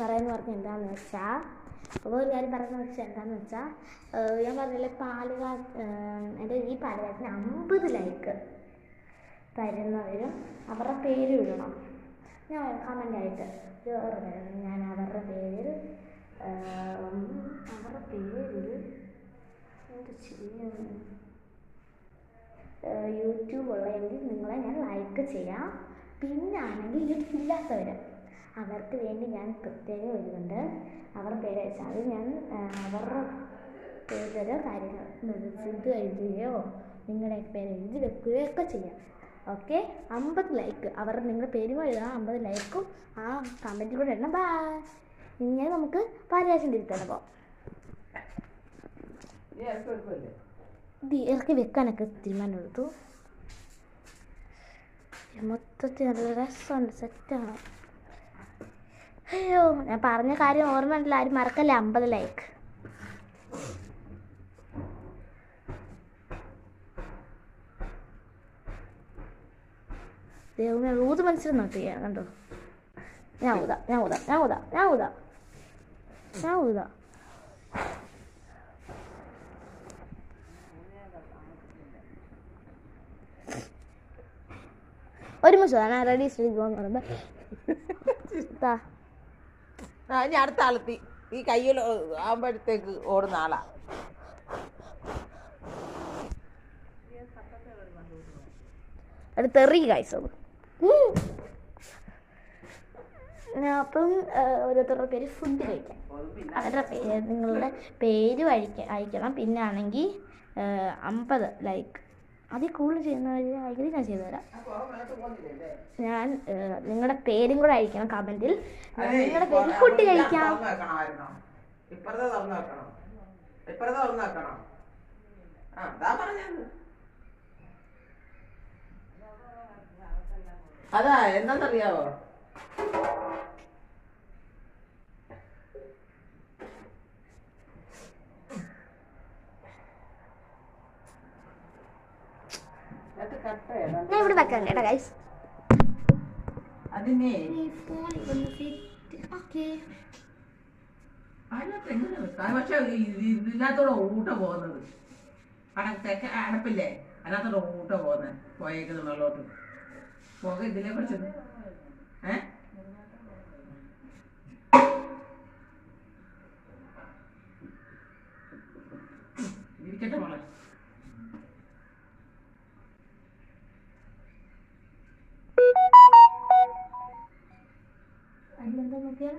പറയുന്നത് പറഞ്ഞാൽ എന്താണെന്ന് വെച്ചാൽ, വേറൊരു കാര്യം പറയുന്നത് വെച്ചാൽ എന്താണെന്ന് വെച്ചാൽ, ഞാൻ പറഞ്ഞില്ലേ എൻ്റെ ഈ പാലുകാച്ചിന് 50 ലൈക്ക് തരുന്നവരും അവരുടെ പേര് ഇടണം. ഞാൻ കമൻ്റായിട്ട് ഞാൻ അവരുടെ പേരിൽ എന്ത് ചെയ്യും, യൂട്യൂബ് ഉള്ളതെങ്കിൽ നിങ്ങളെ ഞാൻ ലൈക്ക് ചെയ്യാം. പിന്നെ ആണെങ്കിൽ ഇല്ലാത്തവർ അവർക്ക് വേണ്ടി ഞാൻ പ്രത്യേകം ഇതുണ്ട്. അവരുടെ പേര് വെച്ചാൽ അത് ഞാൻ അവരുടെ പേര് കാര്യങ്ങൾ ഇത് എഴുതുകയോ നിങ്ങളുടെ പേര് എഴുതി വെക്കുകയോ ഒക്കെ ചെയ്യാം. ഓക്കെ, 50 ലൈക്ക് അവരുടെ നിങ്ങളുടെ പേരും എഴുതണം, 50 ലൈക്കും ആ കമൻറ്റിൽ കൂടെ ഇടണം. ബൈ. ഇങ്ങനെ നമുക്ക് പാലുകാച്ചിൻ്റെ ഇരിക്കണം. അപ്പോൾ ഇത് ഇറക്കി വെക്കാനൊക്കെ തീരുമാനം എടുത്തു. മൊത്തത്തിൽ നല്ല രസമുണ്ട്, സെറ്റാണ്. അയ്യോ, ഞാൻ പറഞ്ഞ കാര്യം ഓർമ്മ ഉണ്ടല്ലോ, ആരും മറക്കല്ലേ. 50 ലൈക്ക്. ദൈവമേ, ഊത് മത്സരം നോക്കിയാ കണ്ടോ. ഞാൻ ഊതാ. ഒരുമിച്ച് ഞാൻ റെഡി ശ്രമിക്കുമെന്ന് പറയുമ്പോൾ ഞാൻ അടുത്ത ആളെത്തി. ഈ കയ്യിൽ ആകുമ്പോഴത്തേക്ക് ഓടുന്ന ആളാ. തെറി കായ്സത്. അപ്പം ഓരോരുത്തരുടെ പേര് ഫുഡ് കഴിക്കാം. അവരുടെ നിങ്ങളുടെ പേര് അയക്കണം. പിന്നെ ആണെങ്കിൽ 50 ലൈക്ക്. അതിൽ കൂടുതൽ ചെയ്യുന്നവർ അയക്കുന്നത് ഞാൻ ചെയ്തുതരാം. ഞാൻ നിങ്ങളുടെ പേരും കൂടെ അയക്കണം കമൻറ്റിൽ. നിങ്ങളുടെ പേര് ഫുഡ് കഴിക്കാം. അതാ എന്താന്നറിയാവോ, ഞാൻ ഇവിടെ വെക്കാം കേട്ടോ ഗൈസ്. അതിനെ പക്ഷെ ഇതിനകത്തോടെ ഊട്ട പോകുന്നത് അടപ്പില്ലേ, അതിനകത്തോടെ ഊട്ട പോകുന്നത് പോയേക്കുന്ന വെള്ളോട്ട് പോക. ഇതിനെ കുറിച്ച് ഇരിക്കട്ടെ മോളെ. അതിലെന്താ നോക്കിയാൽ